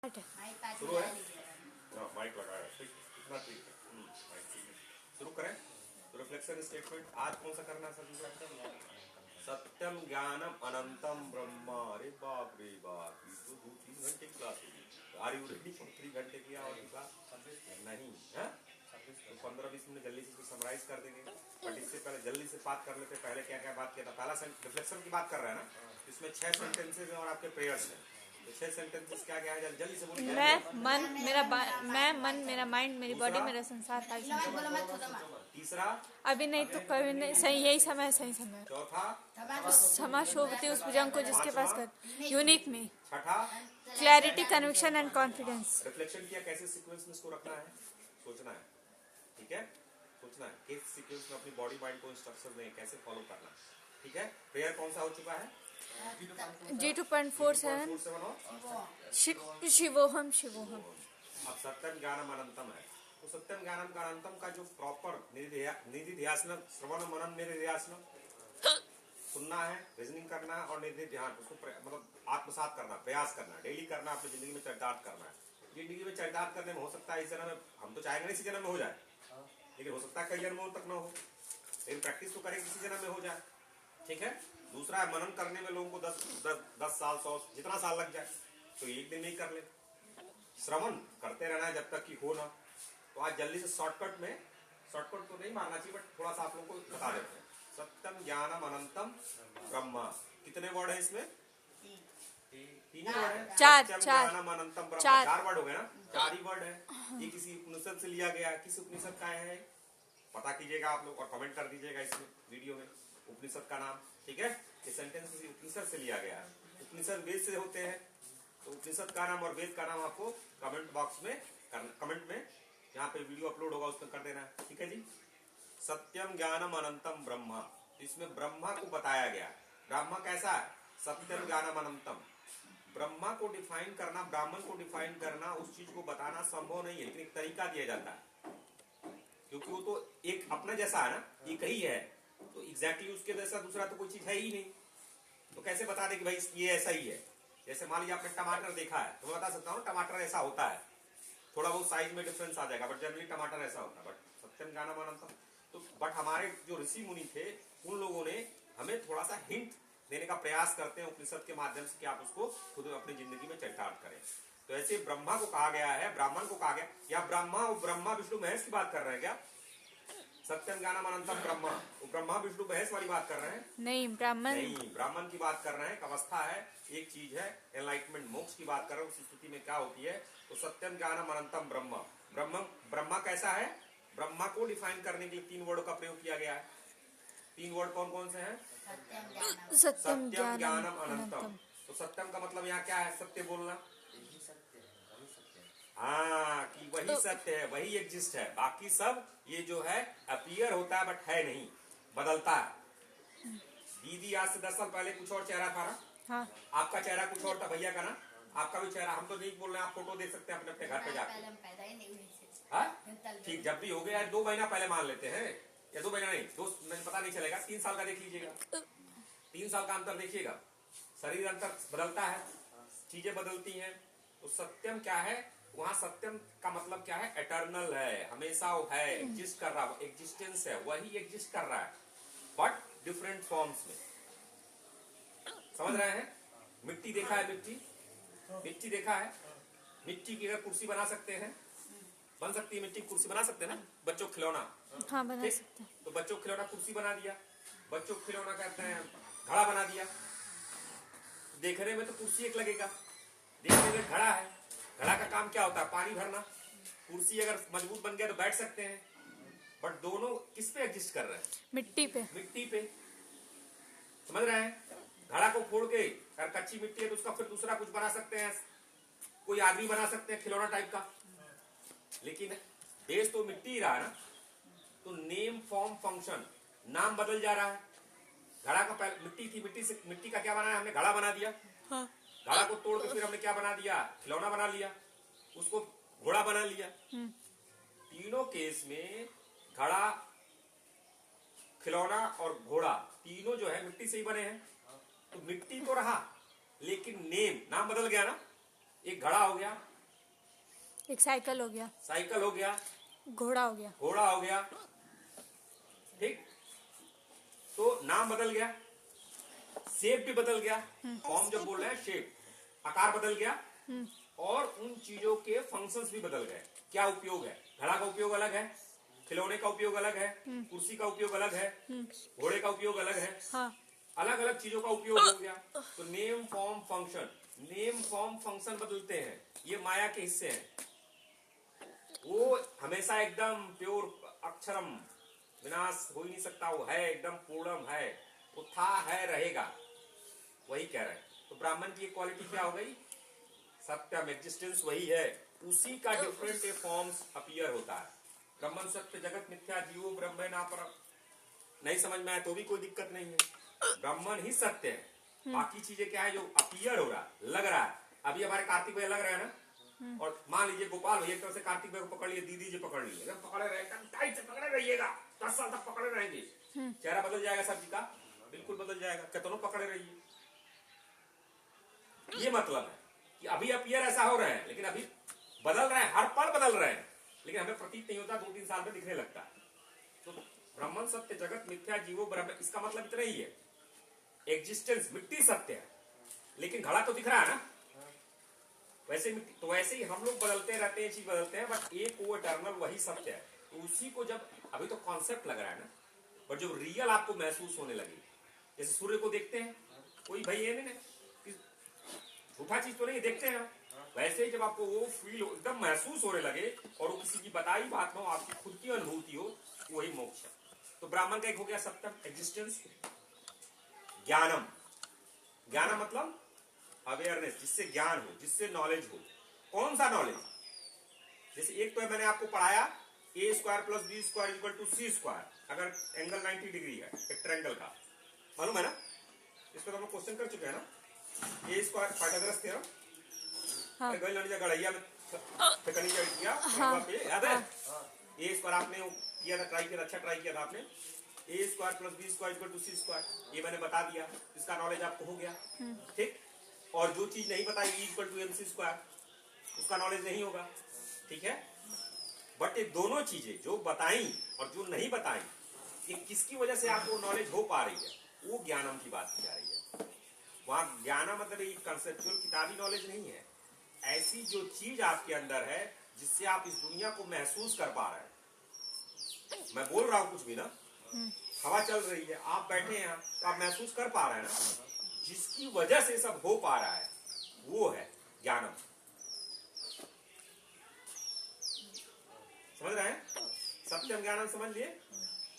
शुरू है। माइक लगाया, ठीक, इतना ठीक है। माइक ठीक है, शुरू करें। तो रिफ्लेक्शन स्टेटमेंट आज कौन सा करना है सर? सत्यम ज्ञानम अनंतम ब्रह्म। अरे बाप रे बाप, ये तो 2-3 घंटे की क्लास होगी। आर यू रेडी फॉर 3 घंटे की और नहीं है? तो 15-20 मिनट जल्दी से समराइज कर देंगे, बट इससे पहले जल्दी से बात कर लेते। पहले क्या क्या बात किया था? पहला रिफ्लेक्शन की बात कर रहे हैं ना, इसमें 6 सेंटेंसेज और आपके प्रेयर्स हैं। 6 सेंटेंसेस क्या क्या है? जल्दी से बोलिए। मैं मन मेरा माइंड मेरी बॉडी मेरा संसार। तीसरा अभी नहीं तो कभी नहीं, सही यही समय सही समय। चौथा क्षमा शोभती उस भुजंग को जिसके पास कर यूनिक में। छठा clarity conviction and confidence. Reflection किया, कैसे सीक्वेंस में इसको रखना है, सोचना है, ठीक है, सोचना है किस सीक्वेंस में अपनी बॉडी माइंड को इंस्ट्रक्शन दें, कैसे फॉलो करना, ठीक है। प्रेयर कौन सा हो चुका है? G2.47 शिवोहम शिवोहम। अब सत्यम ज्ञानम अनंतम है, तो सत्यम ज्ञानम का अनंतम का जो प्रॉपर निधिध्यासन, श्रवण मनन निधिध्यासन, सुनना है, रीजनिंग करना है और निधि ध्यान, उसको मतलब आत्मसात करना, प्रयास करना, डेली करना, अपनी जिंदगी में चरितार्थ करना है। जिंदगी में चरितार्थ करने में हो सकता है इस जन्म में, हम तो चाहेंगे इसी जन्म में हो जाए, लेकिन हो सकता है कई जन्मों तक ना हो, लेकिन प्रैक्टिस तो करेंगे किसी जन्म में हो जाए, ठीक है। दूसरा है मनन करने में लोगों को 10 साल 100 जितना साल लग जाए, तो एक दिन नहीं कर ले। श्रवण करते रहना है जब तक कि हो ना। तो आज जल्दी से शॉर्टकट में, शॉर्टकट तो नहीं मारना चाहिए बट थोड़ा सा आप लोगों को बता देते हैं। सत्यम ज्ञानम अनंतम ब्रह्म, कितने वर्ड है इसमें? 3 वर्ड है। चार ज्ञानम अनंतम ब्रह्म, 4 वर्ड हो गए ना, 4 ही वर्ड है। ये किसी उपनिषद से लिया गया है, किस उपनिषद का है पता कीजिएगा आप लोग और कमेंट कर दीजिएगा इसमें वीडियो में उपनिषद का नाम, ठीक है। ये सेंटेंस किसी उपनिषद से लिया गया है, उपनिषद वेद से होते हैं, तो उपनिषद का नाम और वेद का नाम आपको कमेंट बॉक्स में कमेंट में जहाँ पे वीडियो अपलोड होगा उसमें कर देना, ठीक है जी। सत्यम ज्ञानम अनंतम ब्रह्मा, इसमें ब्रह्मा को बताया गया। ब्रह्मा कैसा है? सत्यम ज्ञानम अनंतम। ब्रह्मा को डिफाइन करना, ब्राह्मण को डिफाइन करना, उस चीज को बताना संभव नहीं है, लेकिन एक तरीका दिया जाता है, क्योंकि वो तो एक अपना जैसा है ना, एक ही है, तो एग्जैक्टली उसके जैसा दूसरा तो कोई चीज है ही नहीं, तो कैसे बता दे कि भाई ये ऐसा ही है। जैसे मान लीजिए आपने टमाटर देखा है, तो मैं बता सकता हूँ टमाटर ऐसा होता है, थोड़ा बहुत साइज में डिफरेंस आ जाएगा, बट जनरली टमाटर ऐसा होता है। बट सत्यम ज्ञानम अनंतम, तो बट हमारे जो ऋषि मुनि थे उन लोगों ने हमें थोड़ा सा हिंट देने का प्रयास करते हैं उपनिषद के माध्यम से कि आप उसको खुद अपनी जिंदगी में चरितार्थ करें। तो ऐसे ब्रह्मा को कहा गया है, ब्राह्मण को कहा गया, या ब्रह्मा विष्णु महेश की बात कर रहे हैं क्या? सत्यम ज्ञानम अनंतम ब्रह्मा, वो ब्रह्मा विष्णु महेश वाली बात कर रहे हैं? नहीं, ब्राह्मण की बात कर रहे हैं। एक अवस्था है, एक चीज है, एनलाइटमेंट मोक्ष की बात कर रहे हैं। उस स्थिति में क्या होती है? तो सत्यम ज्ञानम अनंतम ब्रह्मा कैसा है? ब्रह्मा को डिफाइन करने के लिए 3 वर्डों का प्रयोग किया गया है। 3 वर्ड कौन कौन से हैं? सत्यम ज्ञानम अनंतम। तो सत्यम का मतलब यहाँ क्या है? सत्य बोलना, हाँ, कि वही सत्य है, वही एग्जिस्ट है, बाकी सब ये जो है अपीयर होता है बट है नहीं, बदलता है। दीदी आज से 10 साल पहले कुछ और चेहरा था ना, हाँ। आपका चेहरा कुछ और था, भैया का ना, आपका भी चेहरा, हम तो नहीं बोल रहे हैं, आप फोटो देख सकते हैं अपने अपने घर पे जाके, ठीक, जब भी हो गया 2 महीना पहले मान लेते हैं, या 2 महीना नहीं, 2 पता नहीं चलेगा, 3 साल का देख लीजिएगा, 3 साल का अंतर देखिएगा, शरीर अंतर बदलता है, चीजें बदलती हैं। तो सत्यम क्या है? वहां सत्यम का मतलब क्या है? एटर्नल है, हमेशा वो है, एग्जिस्ट कर रहा है, एग्जिस्टेंस है, वही एग्जिस्ट कर रहा है बट डिफरेंट फॉर्म्स में। समझ रहे हैं? मिट्टी देखा है? मिट्टी देखा है? मिट्टी की अगर कुर्सी बना सकते हैं, बन सकती है मिट्टी की कुर्सी, बना सकते हैं ना बच्चों खिलौना, हाँ बना सकते हैं। तो बच्चों खिलौना कुर्सी बना दिया, बच्चों खिलौना कहते हैं घड़ा बना दिया। देखने में तो कुर्सी एक लगेगा, देखने में घड़ा है, घड़ा का काम क्या होता है? पानी भरना। कुर्सी अगर मजबूत बन गया तो बैठ सकते हैं, बट दोनों किस पे एग्जिस्ट कर रहे हैं? मिट्टी पे। समझ रहे हैं? घड़ा को फोड़ के, अगर कच्ची मिट्टी है तो उसका फिर दूसरा कुछ बना सकते हैं, कोई आदमी बना सकते हैं खिलौना टाइप का, लेकिन बेस तो मिट्टी ही रहा है ना। तो नेम फॉर्म फंक्शन, नाम बदल जा रहा है। घड़ा का पहले मिट्टी थी, मिट्टी का क्या बनाया हमने? घड़ा बना दिया, हाँ। घड़ा को तोड़ के फिर हमने क्या बना दिया? खिलौना बना लिया, उसको घोड़ा बना लिया। तीनों केस में घड़ा, खिलौना और घोड़ा तीनों जो है मिट्टी से ही बने हैं। तो मिट्टी तो रहा, लेकिन नाम बदल गया ना, एक घड़ा हो गया, एक साइकिल हो गया, साइकिल हो गया, घोड़ा हो गया, घोड़ा हो गया, ठीक। तो नाम बदल गया, शेप भी बदल गया, फॉर्म जब बोल रहे हैं शेप, आकार बदल गया, और उन चीजों के फंक्शंस भी बदल गए। क्या उपयोग है? घड़ा का उपयोग अलग है, खिलौने का उपयोग अलग है, कुर्सी का उपयोग अलग है, घोड़े का उपयोग अलग है, हाँ, अलग अलग चीजों का उपयोग हो गया। तो name form function, name form function बदलते हैं, ये माया के हिस्से हैं। वो हमेशा एकदम प्योर अक्षरम, विनाश हो ही नहीं सकता, वो है एकदम पूर्णम है, वो था है रहेगा, वही कह रहे हैं। तो ब्राह्मण की क्वालिटी क्या हो गई? सत्यम, एग्जिस्टेंस वही है, उसी का डिफरेंट फॉर्म्स अपीयर होता है। ब्रह्मन सत्य जगत मिथ्या जीवो ब्रह्म ना पर। नहीं समझ में आए तो भी कोई दिक्कत नहीं है, ब्राह्मण ही सत्य है, बाकी चीजें क्या है जो अपीयर हो रहा है, लग रहा है। अभी हमारे कार्तिक भैया लग रहा है ना, और मान लीजिए गोपाल भैया एक तरह से कार्तिक भैया को पकड़ लिए, दीदी जी पकड़ लिए, एकदम पकड़े रहे, टाइट से पकड़े रहिएगा, 10 साल तक पकड़े रहेंगे, चेहरा बदल जाएगा सब जी का, बिल्कुल बदल जाएगा, कितनों पकड़े रहिए। ये मतलब है कि अभी अपीयर ऐसा हो रहे हैं, लेकिन अभी बदल रहे हैं, हर पल बदल रहे हैं, लेकिन हमें प्रतीत नहीं होता, 2-3 साल में दिखने लगता है। तो ब्रह्मन सत्य जगत मिथ्या जीवो ब्रह्म, इसका मतलब इतना ही है, एग्जिस्टेंस, मिट्टी सत्य है, लेकिन घड़ा तो दिख रहा है ना, वैसे मिट्टी, तो वैसे ही हम लोग बदलते रहते हैं, चीज बदलते हैं, बट एक वो इटर्नल वही सत्य है। तो उसी को जब, अभी तो कॉन्सेप्ट लग रहा है ना, बट जब रियल आपको महसूस होने लगे, जैसे सूर्य को देखते हैं, कोई भाई ये नहीं झूठा चीज तो नहीं देखते हैं, वैसे ही जब आपको वो फील एकदम महसूस होने लगे, और वो किसी की बताई बात हो, आपकी खुद की अनुभूति हो, वही मोक्ष है। तो ब्राह्मण का एक हो गया सत्यम, एग्जिस्टेंस। ज्ञानम, ज्ञानम मतलब अवेयरनेस, जिससे ज्ञान हो, जिससे नॉलेज हो। कौन सा नॉलेज? जैसे एक तो है, मैंने आपको पढ़ाया a² + b² = c², अगर एंगल 90 डिग्री है एक ट्रायंगल का, मालूम है ना, इस पर हम लोग क्वेश्चन कर चुके हैं ना, a² पाइथागोरस थ्योरम, हाँ, गड़ैया में फेकनी किया, याद है? a² आपने किया था, ट्राई किया था, अच्छा ट्राई किया था आपने, a² + b² = c², ये मैंने बता दिया, इसका नॉलेज आपको हो गया, ठीक। और जो चीज नहीं बताई E = mc², उसका नॉलेज नहीं होगा, ठीक है। बट ये दोनों चीजें जो बताई और जो नहीं बताई, ये किसकी वजह से आपको नॉलेज हो पा रही है, वो ज्ञानम की बात की जा रही है। वहां ज्ञानम मतलब एक कंसेप्चुअल किताबी नॉलेज नहीं है, ऐसी जो चीज आपके अंदर है जिससे आप इस दुनिया को महसूस कर पा रहे हैं। मैं बोल रहा हूं कुछ भी ना, हवा चल रही है, आप बैठे हैं तो आप महसूस कर पा रहे हैं ना, जिसकी वजह से सब हो पा रहा है, वो है ज्ञानम। समझ रहे हैं? सत्यम ज्ञानम समझ लिए,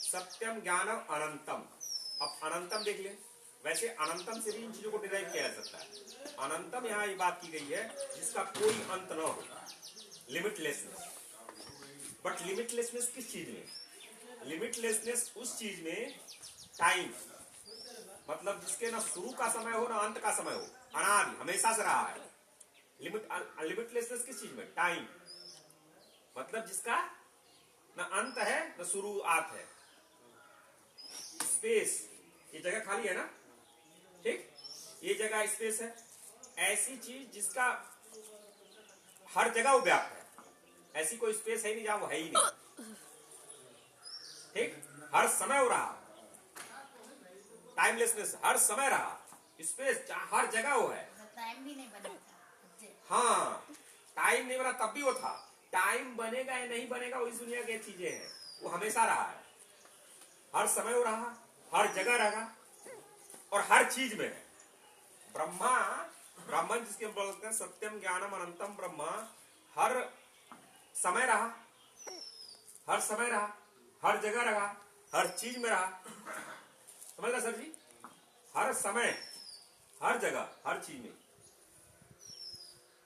सत्यम ज्ञानम अनंतम। अब अनंतम देख ले, वैसे अनंतम से भी इन चीजों को डिराइव किया जा सकता है। अनंतम यहाँ ये बात की गई है जिसका कोई अंत न हो, लिमिटलेसनेस। बट लिमिटलेसनेस किस चीज में? लिमिटलेसनेस उस चीज में, टाइम, मतलब जिसके ना शुरू का समय हो ना अंत का समय हो, अनादि हमेशा से रहा है। लिमिटलेसनेस किस चीज में? टाइम, मतलब जिसका ना अंत है ना शुरुआत है। स्पेस, ये जगह खाली है ना, ठीक, ये जगह स्पेस है। ऐसी चीज जिसका हर जगह वो व्याप्त है, ऐसी कोई स्पेस है नहीं जहां वो है ही नहीं, ठीक, हर समय हो रहा। टाइमलेसनेस, हर समय रहा, स्पेस हर जगह वो है। टाइम भी नहीं बना था, हाँ, टाइम नहीं बना तब भी वो था, टाइम बनेगा या नहीं बनेगा वो इस दुनिया की चीजें हैं, वो हमेशा रहा है, हर समय वो रहा, हर जगह रहा, और हर चीज में है। ब्रह्मन जिसके बोलते हैं सत्यम ज्ञानम अनंतम ब्रह्मा, हर समय रहा, हर समय रहा, हर जगह रहा, हर चीज में रहा। समझ रहे सर जी? हर समय, हर जगह, हर चीज में।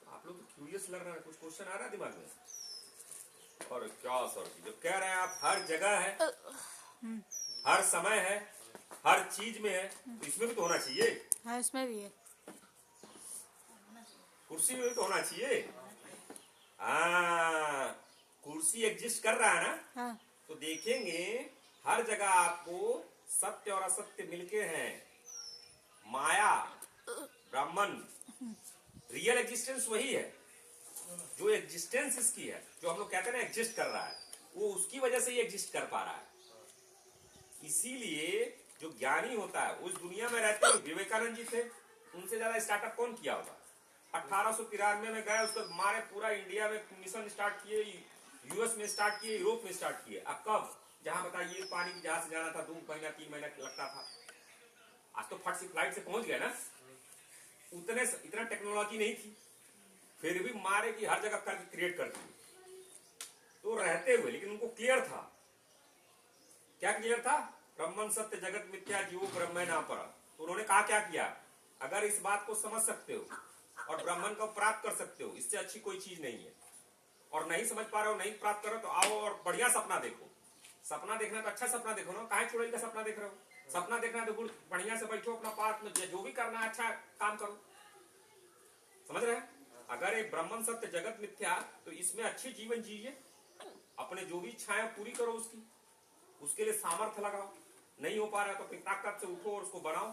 आप लोग तो क्यूरियस लग रहा है, कुछ क्वेश्चन आ रहा है दिमाग में? और क्या सर जी, जब कह रहे हैं आप हर जगह है, हर समय है, हर चीज में है, तो इसमें भी तो होना चाहिए। हाँ, इसमें भी है, कुर्सी में भी तो होना चाहिए। हाँ, कुर्सी एग्जिस्ट कर रहा है ना, हाँ, तो देखेंगे हर जगह आपको सत्य और असत्य मिलके हैं। माया, ब्राह्मण, रियल एग्जिस्टेंस वही है, जो एग्जिस्टेंस इसकी है, जो हम लोग कहते हैं ना एग्जिस्ट कर रहा है, वो उसकी वजह से ही एग्जिस्ट कर पा रहा है। इसीलिए जो ज्ञानी होता है, उस दुनिया में रहते हुए विवेकानंद जी थे, उनसे ज्यादा स्टार्टअप कौन किया होगा? 1893 में गए, उसके मारे पूरा इंडिया में मिशन स्टार्ट किए, यूएस में स्टार्ट किए, यूरोप में स्टार्ट किए। अब कब? जहां बताइए पानी की जहाज से जाना था 2 महीना 3 महीना लगता था, आज तो फट से फ्लाइट से पहुंच गए ना। इतना टेक्नोलॉजी नहीं थी, फिर भी मारे की हर जगह करके क्रिएट कर दी। तो रहते हुए, लेकिन उनको क्लियर था। क्या क्लियर था? ब्रह्मन सत्य जगत मिथ्या जीवो ब्रह्म ना पर। तो उन्होंने कहा क्या किया? अगर इस बात को समझ सकते हो और ब्राह्मण को प्राप्त कर सकते हो, इससे अच्छी कोई चीज नहीं है। और नहीं समझ पा रहे हो, नहीं प्राप्त करो, तो आओ और बढ़िया सपना देखो। सपना देखना तो अच्छा सपना देखो ना, काहे चुड़ैल का सपना देख रहे हो? सपना देखना तो बढ़िया से बैठो अपना पार्क में, जो भी करना है अच्छा काम करो। समझ रहे हैं? अगर एक ब्राह्मण सत्य जगत मिथ्या, तो इसमें अच्छी जीवन जिए, अपने जो भी इच्छाएं पूरी करो, उसके लिए सामर्थ्य लगाओ। नहीं हो पा रहा तो अपनी ताकत से उठो और उसको बनाओ।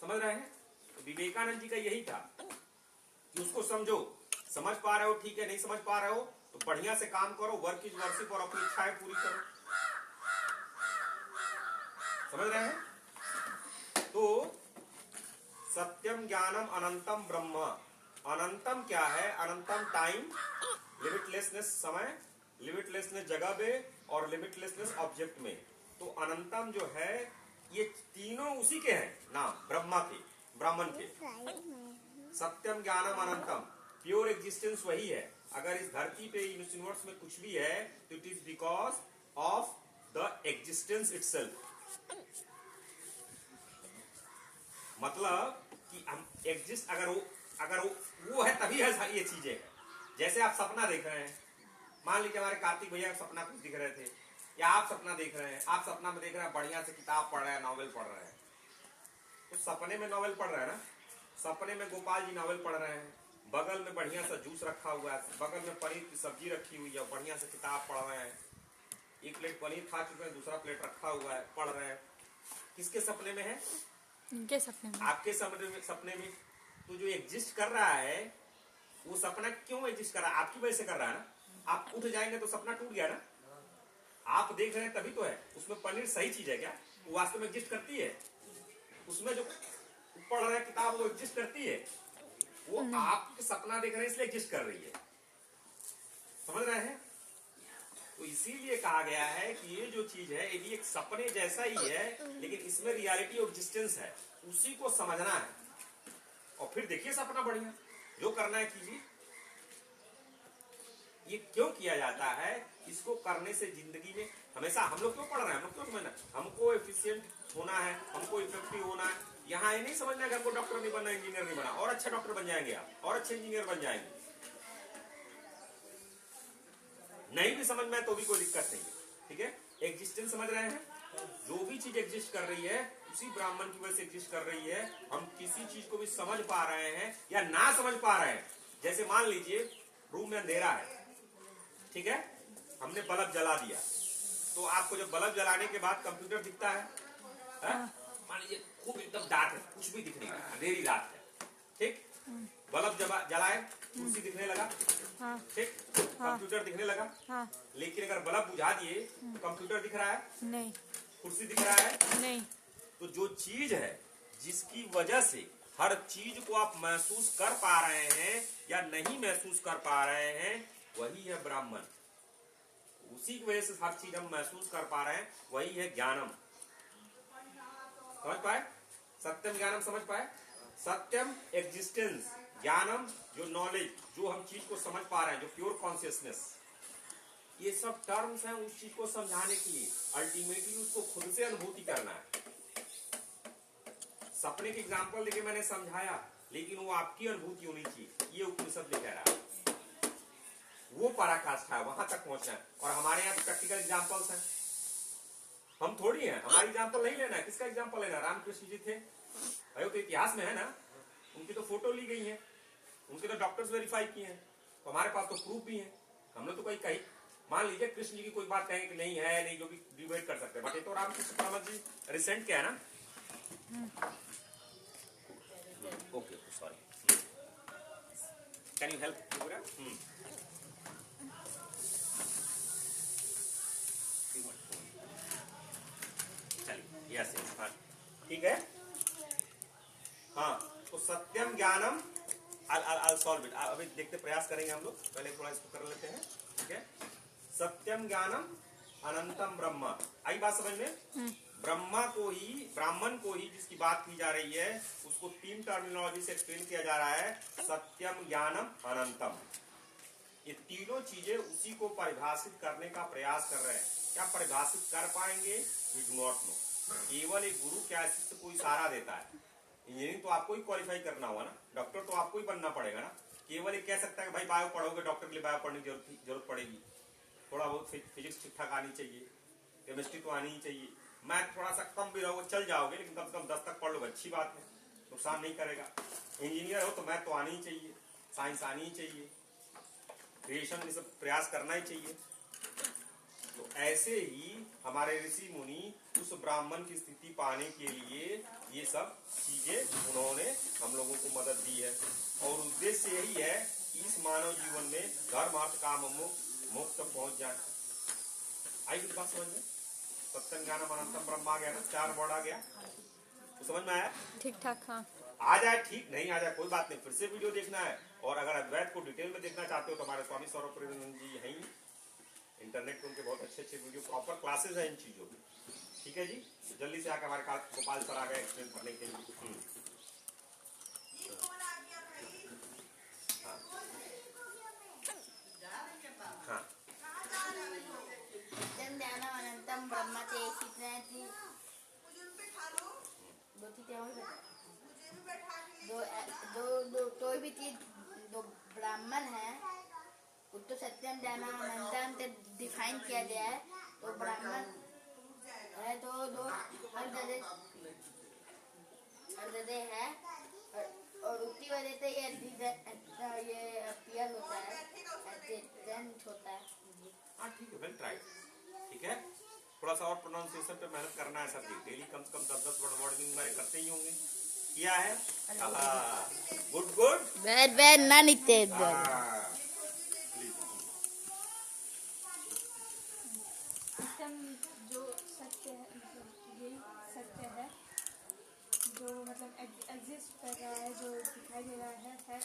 समझ रहे हैं? तो विवेकानंद जी का यही था कि उसको समझो, समझ पा रहे हो ठीक है, नहीं समझ पा रहे हो तो बढ़िया से काम करो, वर्क इज वर्शिप, और अपनी इच्छाएं पूरी करो। समझ रहे हैं? तो सत्यम ज्ञानम अनंतम ब्रह्म। अनंतम क्या है? अनंतम टाइम, लिमिटलेसनेस समय, लिमिटलेसनेस जगह में, और लिमिटलेसनेस ऑब्जेक्ट में। तो अनंतम जो है, ये तीनों उसी के हैं नाम, ब्रह्मा के, ब्राह्मण के। सत्यम ज्ञानम अनंतम, प्योर एग्जिस्टेंस वही है। अगर इस धरती पे, इस यूनिवर्स में कुछ भी है, तो it is because of the existence itself. मतलब कि हम एग्जिस्ट, अगर वो है तभी है ये चीजें। जैसे आप सपना देख रहे हैं, मान लीजिए हमारे कार्तिक भैया सपना कुछ दिख रहे थे, या आप सपना देख रहे हैं, आप सपना में देख रहे हैं बढ़िया से किताब पढ़ रहे हैं, नॉवेल पढ़ रहे हैं, तो सपने में नॉवेल पढ़ रहे हैं ना। सपने में गोपाल जी नॉवेल पढ़ रहे हैं, बगल में बढ़िया सा जूस रखा हुआ है, बगल में पनीर की सब्जी रखी हुई है, बढ़िया से किताब पढ़ रहे हैं, एक प्लेट पनीर खा चुके हैं, दूसरा प्लेट रखा हुआ है, पढ़ रहे हैं। किसके सपने में है? इनके सपने में। आपके सपने में। तो जो एग्जिस्ट कर रहा है, वो सपना क्यों एग्जिस्ट कर रहा है? आपकी वजह से कर रहा है ना। आप उठ जाएंगे तो सपना टूट गया ना। आप देख रहे हैं तभी तो है। उसमें पनीर सही चीज है क्या? वो वास्तव में एग्जिस्ट करती है? उसमें जो पढ़ रहे हैं किताब, वो एग्जिस्ट करती है? वो आप सपना देख रहे हैं इसलिए एग्जिस्ट कर रही है। समझ रहे हैं? तो इसीलिए कहा गया है कि ये जो चीज है, ये भी एक सपने जैसा ही है, लेकिन इसमें रियलिटी ऑफ एग्जिस्टेंस है, उसी को समझना है। और फिर देखिए सपना बढ़िया, जो करना है कीजिए। ये क्यों किया जाता है? इसको करने से जिंदगी में हमेशा हम लोग क्यों पढ़ रहे हैं, हम लोग क्यों समझना, हमको एफिशिएंट होना है, हमको इफेक्टिव होना है। यहाँ ये नहीं समझना है कि हमको डॉक्टर नहीं बनना, इंजीनियर नहीं बना, और अच्छा डॉक्टर बन जाएंगे आप, और अच्छे इंजीनियर बन जाएंगे। नहीं भी समझ में तो भी कोई दिक्कत नहीं है, ठीक है। एग्जिस्टेंस समझ रहे हैं? जो भी चीज एग्जिस्ट कर रही है, उसी ब्राह्मण की वजह से एग्जिस्ट कर रही है। हम किसी चीज को भी समझ पा रहे हैं या ना समझ पा रहे हैं, जैसे मान लीजिए रूम में अंधेरा है, ठीक है, हमने बल्ब जला दिया, तो आपको जब बल्ब जलाने के बाद कंप्यूटर दिखता है, मान लीजिए खूब एकदम डार्क है, कुछ भी दिख नहीं रहा, अंधेरी रात है, ठीक, बल्ब जलाए, कुर्सी दिखने लगा, ठीक, कंप्यूटर दिखने लगा। लेकिन अगर बल्ब बुझा दिए तो कंप्यूटर दिख रहा है? नहीं। कुर्सी दिख रहा है? नहीं। तो जो चीज है, जिसकी वजह से हर चीज को आप महसूस कर पा रहे हैं या नहीं महसूस कर पा रहे हैं, वही है ब्राह्मण। उसी की वजह से हर चीज हम महसूस कर पा रहे हैं, वही है ज्ञानम। समझ पाए? सत्यम ज्ञानम समझ पाए? सत्यम एग्जिस्टेंस, ज्ञानम जो नॉलेज, जो हम चीज को समझ पा रहे हैं, जो प्योर कॉन्शियसनेस। ये सब टर्म्स हैं उस चीज को समझाने के लिए। अल्टीमेटली उसको खुद से अनुभूति करना है। सपने के एग्जाम्पल देके मैंने समझाया, लेकिन वो आपकी अनुभूति होनी चाहिए। ये उपनिषद कह रहा है, वो पराकाष्ठा है, वहां तक पहुंचना है। और हमारे यहाँ प्रैक्टिकल एग्जाम्पल्स हैं, हम थोड़ी हैं। हमारी एग्जाम्पल नहीं लेना है, किसका एग्जाम्पल लेना? रामकृष्ण जी थे, अयो तो इतिहास में है ना, उनकी तो फोटो ली गई है, उनके तो डॉक्टर्स वेरीफाई किए हैं, तो हमारे पास तो प्रूफ भी है। हम लोग तो कोई कही, मान लीजिए कृष्ण जी की कोई बात कहेंगे कि नहीं है, नहीं, जो भी डिबेट कर सकते हैं, बट ये तो रामकृष्ण परमहंस जी रिसेंट क्या है ना। Okay, sorry. Can you help? चलिए यस यस, हाँ ठीक है। हाँ तो सत्यम ज्ञानम I'll solve it। अभी देखते प्रयास करेंगे हम लोग, पहले थोड़ा इसको कर लेते हैं, ठीक है। सत्यम ज्ञानम अनंतम ब्रह्म, आई बात समझ में? ब्रह्मा को ही, ब्राह्मण को ही जिसकी बात की जा रही है, उसको 3 टर्मिनोलॉजी से एक्सप्लेन किया जा रहा है, सत्यम ज्ञानम अनंतम। ये तीनों चीजें उसी को परिभाषित करने का प्रयास कर रहे हैं। क्या परिभाषित कर पाएंगे? We do not know. केवल एक गुरु क्या शिष्य को इशारा देता है। इंजीनियरिंग तो आपको ही क्वालिफाई करना होगा ना, डॉक्टर तो आपको ही बनना पड़ेगा ना। केवल एक कह सकता है कि भाई बायो पढ़ोगे, डॉक्टर के लिए बायो पढ़ने की जरूरत पड़ेगी, थोड़ा बहुत फिजिक्स ठीक ठाक आनी चाहिए, केमिस्ट्री तो आनी ही चाहिए, मैथ थोड़ा सा कम भी रहोगे चल जाओगे, लेकिन कम से कम 10 तक पढ़ लोगे, अच्छी बात है, नुकसान नहीं करेगा। इंजीनियर हो तो मैथ तो आनी ही चाहिए, साइंस आनी ही चाहिए, क्रिएशन में सब प्रयास करना ही चाहिए। तो ऐसे ही हमारे ऋषि मुनि उस ब्राह्मण की स्थिति पाने के लिए ये सब चीजें उन्होंने हम लोगों को मदद दी है, और उद्देश्य यही है कि इस मानव जीवन में धर्म अर्थ काम मोक्ष तक पहुंच जाए। आई किस बात समझ में? सत्यम ज्ञानम अनंतम ब्रह्म आ गया ना, 4 वर्ड आ गया, तो समझ में आया? ठीक ठाक। हाँ आ जाए ठीक, नहीं आ जाए कोई बात नहीं, फिर से वीडियो देखना है। और अगर अद्वैत को डिटेल में देखना चाहते हो तो हमारे स्वामी स्वरूपानंद जी हैं, इंटरनेट पे उनके बहुत अच्छे अच्छे वीडियो, प्रॉपर क्लासेस हैं इन चीजों की, ठीक है जी। तो जल्दी से आकर हमारे पास गोपाल सर आ गए एक्सप्लेन करने के लिए। हाँ सत्यम ज्ञानम अनंतम ब्रह्म से सीखना है कि दो चीजें और दो कोई भी चीज जो ब्राह्मण है उसको सत्यम ज्ञानम अनंतम से डिफाइन किया गया है। तो ब्राह्मण है तो दो हर जगह है, और उसकी वजह से ये अपीयर होता है, एडजेंट होता है। हाँ ठीक है, वेल ट्राई, ठीक है। थोड़ा सा और प्रोनाउंसिएशन पे मेहनत करना है सर जी, डेली कम से कम 10-10 वर्डिंग हमारे करते ही होंगे। किया है? गुड गुड, वेर नन इतने जो सत्य है, यही सत्य है जो मतलब एग्जिस्ट कर रहा है, जो दिखाई दे रहा है